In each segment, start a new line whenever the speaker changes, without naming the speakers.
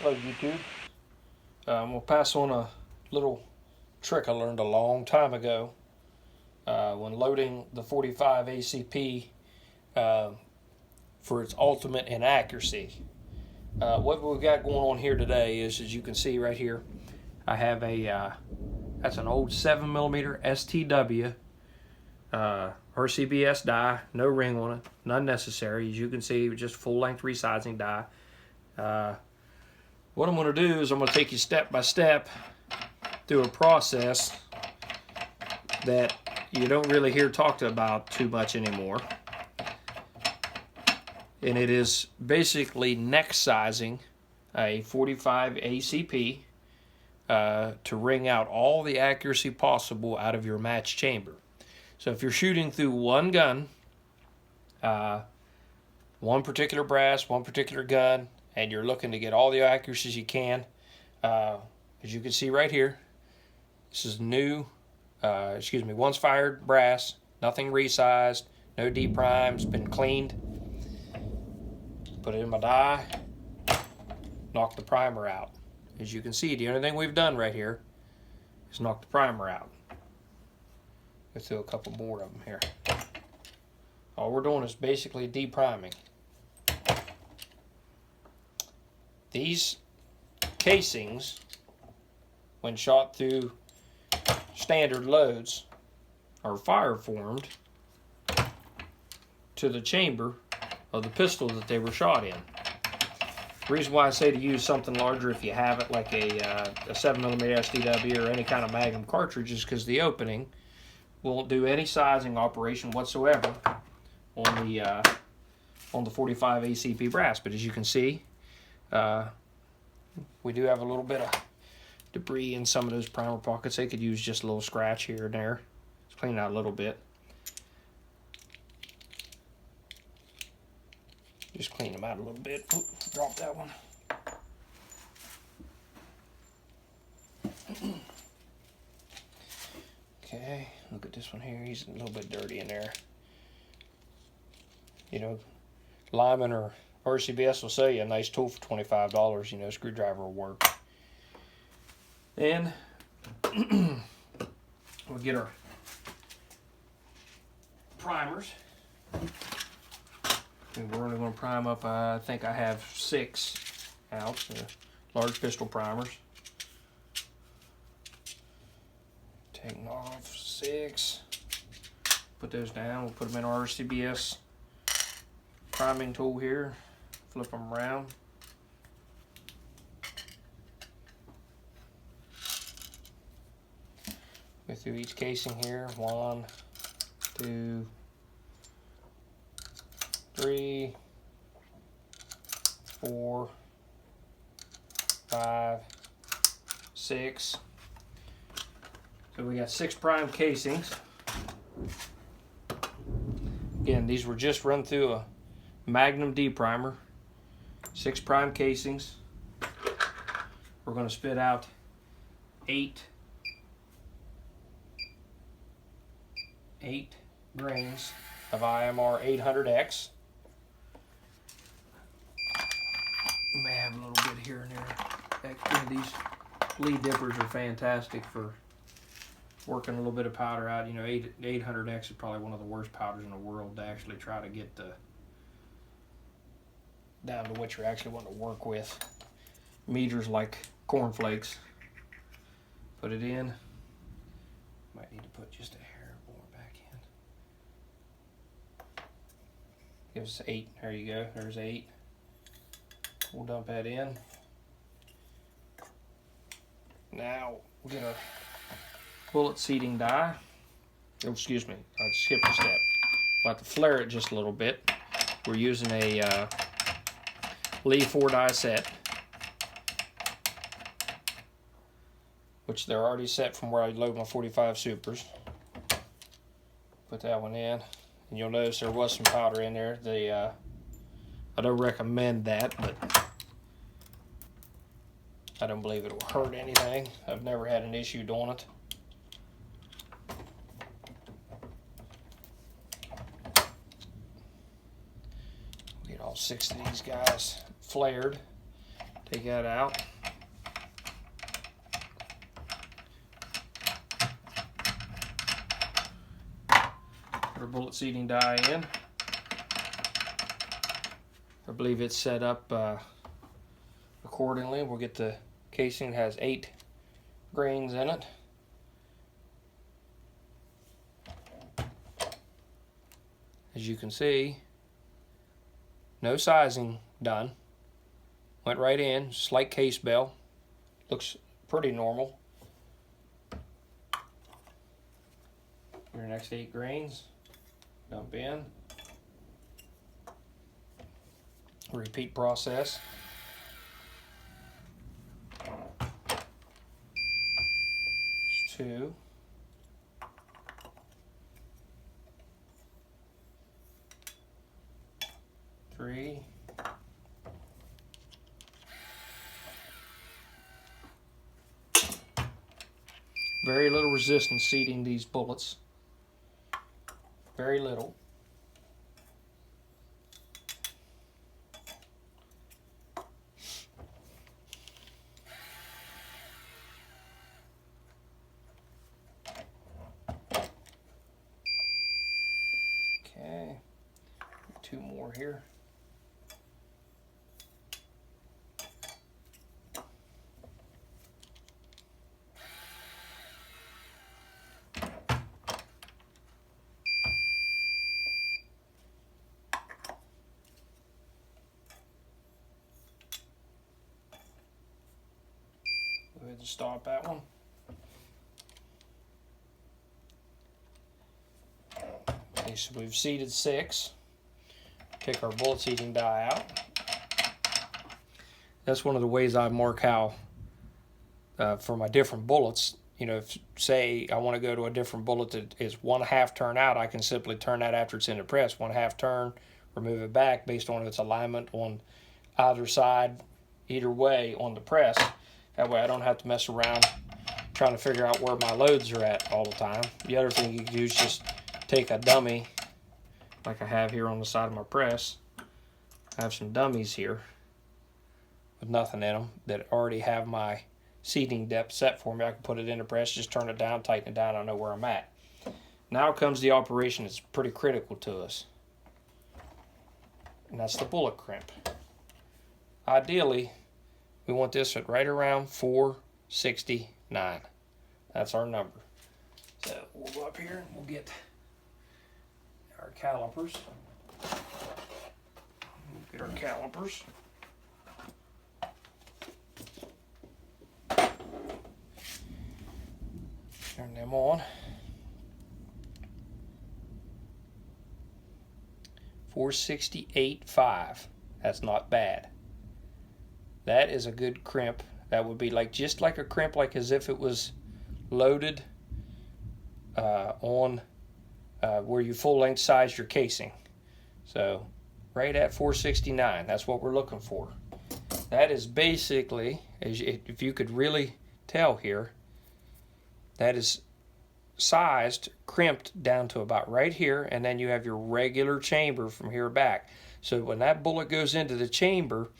Hello YouTube. I'm going to pass on a little trick I learned a long time ago when loading the 45 ACP for its ultimate in accuracy. What we've got going on here today is, as you can see right here, I have that's an old 7mm STW RCBS die, no ring on it, none necessary. As you can see, just full length resizing die. What I'm going to do is I'm going to take you step by step through a process that you don't really hear talked about too much anymore. And it is basically neck sizing a 45 ACP to wring out all the accuracy possible out of your match chamber. So if you're shooting through one gun, one particular brass, one particular gun, and you're looking to get all the accuracies you can, as you can see right here, this is new, once fired brass, nothing resized, no deprimes, been cleaned. Put it in my die, knock the primer out. As you can see, the only thing we've done right here is knock the primer out. Let's do a couple more of them here. All we're doing is basically depriming. These casings, when shot through standard loads, are fire formed to the chamber of the pistol that they were shot in. The reason why I say to use something larger if you have it, like a 7mm STW or any kind of Magnum cartridge, is because the opening won't do any sizing operation whatsoever on the 45 ACP brass. But as you can see, we do have a little bit of debris in some of those primer pockets. They could use just a little scratch here and there. Let's clean it out a little bit. Just clean them out a little bit. Oop, drop that one. Okay, look at this one here. He's a little bit dirty in there. You know, Lyman or RCBS will sell you a nice tool for $25. You know, screwdriver will work. And we'll get our primers. And we're only going to prime up, I think I have 6-ounce large pistol primers. Taking off 6. Put those down. We'll put them in our RCBS priming tool here. Flip them around. Go through each casing here. 1, 2, 3, 4, 5, 6. So we got 6 prime casings. Again, these were just run through a Magnum deprimer. 6 prime casings. We're going to spit out 8 grains of IMR 800X. May have a little bit here and there extra. These lead dippers are fantastic for working a little bit of powder out. You know, 800X is probably one of the worst powders in the world to actually try to get down to what you're actually wanting to work with. Meters like cornflakes. Put it in. Might need to put just a hair more back in. Give us 8. There you go. There's 8. We'll dump that in. Now we'll get our bullet seating die. Oh, excuse me, I skipped a step. We'll have to flare it just a little bit. We're using a Lee 4-die set, which they're already set from where I load my 45 Supers. Put that one in, and you'll notice there was some powder in there. I don't recommend that, but I don't believe it'll hurt anything. I've never had an issue doing it. Get all 6 of these guys flared. Take that out. Put our bullet seating die in. I believe it's set up accordingly. We'll get the casing. It has 8 grains in it. As you can see, no sizing done. Went right in, slight case bell. Looks pretty normal. Your next 8 grains, dump in. Repeat process. There's 2. 3. Very little resistance seating these bullets. Very little. Okay, 2 more here. Go ahead and stop that one. Okay, so we've seated 6. Take our bullet seating die out. That's one of the ways I mark how, for my different bullets, you know, if say I want to go to a different bullet that is 1/2 turn out, I can simply turn that after it's in the press, 1/2 turn, remove it back based on its alignment on either side, either way on the press. That way I don't have to mess around trying to figure out where my loads are at all the time. The other thing you can do is just take a dummy, like I have here on the side of my press. I have some dummies here with nothing in them that already have my seating depth set for me. I can put it in the press, just turn it down, tighten it down, I know where I'm at. Now comes the operation that's pretty critical to us, and that's the bullet crimp. Ideally, we want this at right around 469. That's our number. So we'll go up here and we'll get our calipers. Get our calipers. Turn them on. 468.5. That's not bad. That is a good crimp. That would be like just like a crimp, like as if it was loaded on where you full length size your casing. So right at 469, that's what we're looking for. That is basically, if you could really tell here, that is sized, crimped down to about right here, and then you have your regular chamber from here back. So when that bullet goes into the chamber,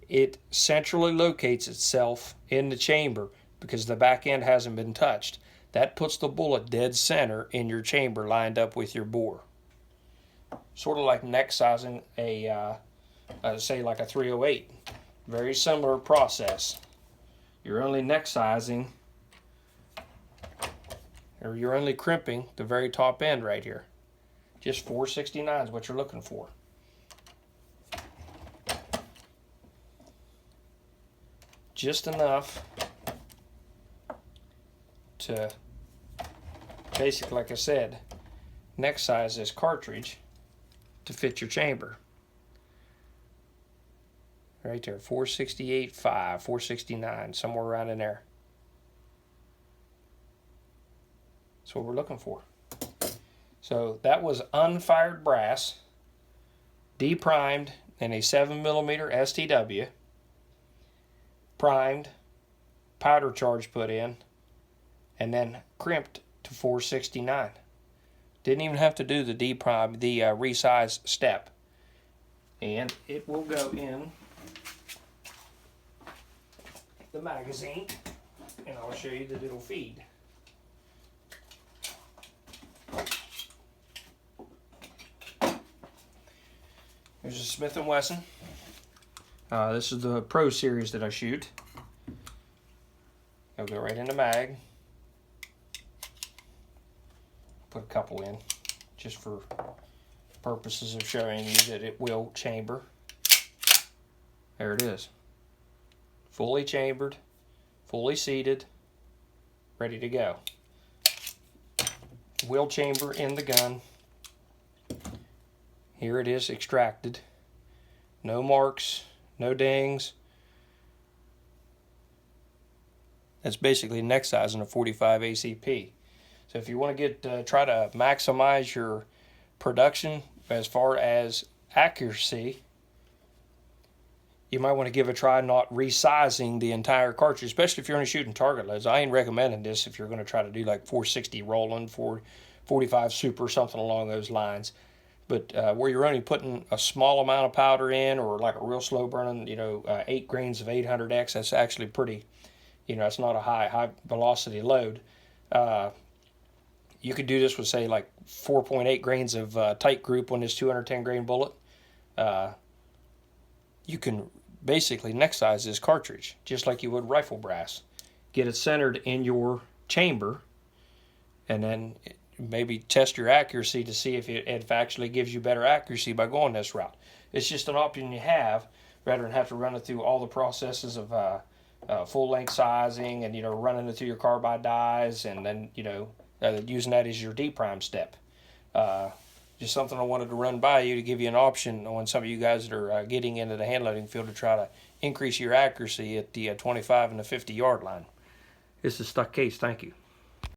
it centrally locates itself in the chamber because the back end hasn't been touched. That puts the bullet dead center in your chamber lined up with your bore. Sort of like neck sizing a, say like a 308. Very similar process. You're only neck sizing, or you're only crimping the very top end right here. Just 469 is what you're looking for. Just enough to basically, like I said, neck size this cartridge to fit your chamber. Right there, 468.5, 469, somewhere around in there. That's what we're looking for. So that was unfired brass, deprimed in a 7mm STW, primed, powder charge put in, and then crimped to 469. Didn't even have to do the deprime, the resize step. And it will go in the magazine, and I'll show you that it'll feed. Here's a Smith & Wesson. This is the Pro Series that I shoot. It'll go right in the mag. Put a couple in, just for purposes of showing you that it will chamber. There it is. Fully chambered, fully seated, ready to go. Will chamber in the gun. Here it is extracted. No marks, no dings. That's basically neck size in a 45 ACP. So if you want to get try to maximize your production as far as accuracy, you might want to give a try not resizing the entire cartridge, especially if you're only shooting target loads. I ain't recommending this if you're going to try to do like 460 Roland, 445 Super, something along those lines. But where you're only putting a small amount of powder in, or like a real slow burning, 8 grains of 800X, that's actually pretty, it's not a high velocity load. You could do this with, say, like 4.8 grains of tight group on this 210 grain bullet. You can basically neck size this cartridge just like you would rifle brass. Get it centered in your chamber, and then maybe test your accuracy to see if it actually gives you better accuracy by going this route. It's just an option you have, rather than have to run it through all the processes of full length sizing and running it through your carbide dies, and then using that as your D-prime step. Just something I wanted to run by you to give you an option on some of you guys that are getting into the hand loading field to try to increase your accuracy at the 25 and the 50 yard line. This is Stuck Case. Thank you.